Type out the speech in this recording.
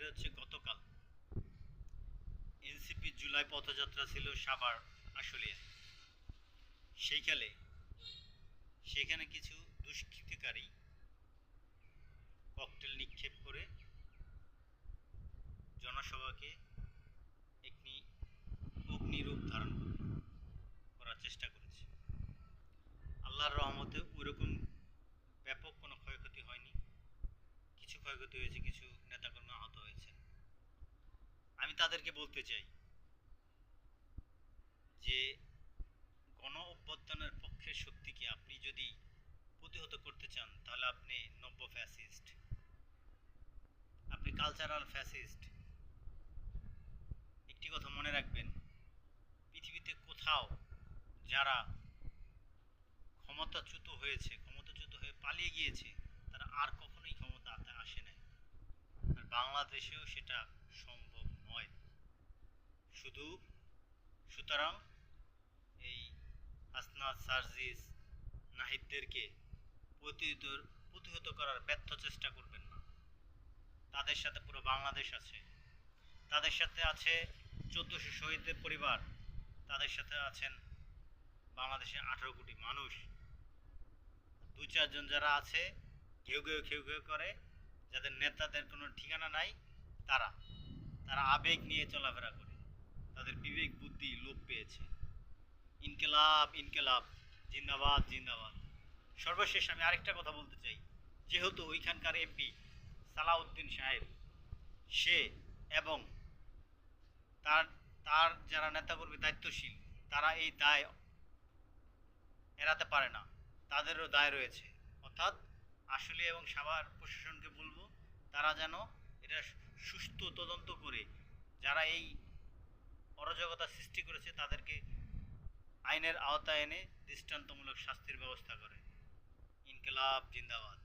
হচ্ছে গতকাল এনসিপি জুলাই পথযাত্রা ছিল সাভার আশুলিয়া। সেখানে কিছু দুষ্কৃতিকারী ককটেল নিক্ষেপ করে জনসভাকে একটি অগ্নিরূপ ধারণ করার চেষ্টা করেছে। আল্লাহর রহমতে ওইরকম ব্যাপক কোনো ক্ষয়ক্ষতি হয়নি। কিছু ক্ষয়ক্ষতি হয়েছে, কিছু নেতাকর্মী আহত হয়েছে। আমি তাদেরকে বলতে চাই যে গণ অভ্যুত্থানের পক্ষের শক্তিকে আপনি যদি প্রতিহত করতে চান তাহলে আপনি নব্য ফ্যাসিস্ট, আপনি কালচারাল ফ্যাসিস্ট। একটি কথা মনে রাখবেন, পৃথিবীতে কোথাও যারা ক্ষমতাচ্যুত হয়ে পালিয়ে গিয়েছে তারা আর কখনোই ক্ষমতাতে আসে নাই। আর বাংলাদেশেও সেটা সম্ভব নয়। সুতরাং এই হাসনাত, সার্জিস, নাহিদদেরকে প্রতিহত করার ব্যর্থ চেষ্টা করবেন না। তাদের সাথে পুরো বাংলাদেশ আছে, তাদের সাথে আছে 1400 শহীদদের পরিবার, তাদের সাথে আছেন বাংলাদেশের 18 কোটি মানুষ। দু চারজন যারা আছে ঘেউ ঘেউ করে, যাদের নেতাদের কোনো ঠিকানা নাই, তারা আবেগ নিয়ে চলাফেরা করে, তাদের বিবেক বুদ্ধি লোপ পেয়েছে। ইনকিলাব ইনকিলাব, জিন্দাবাদ জিন্দাবাদ। সর্বশেষ আমি আরেকটা কথা বলতে চাই, যেহেতু ওইখানকার এমপি সালাউদ্দিন সাহেব, সে এবং তার যারা নেতাকর্মী দায়িত্বশীল, তারা এই দায় এড়াতে পারে না, তাদেরও দায় রয়েছে। অর্থাৎ আশুলিয়া এবং সাভার প্রশাসনকে বলবো তারা যেন এটা সুষ্ঠু তদন্ত করে যারা এই অরাজকতা সৃষ্টি করেছে তাদেরকে আইনের আওতায় এনে দৃষ্টান্তমূলক শাস্তির ব্যবস্থা করে। ইনকিলাব জিন্দাবাদ।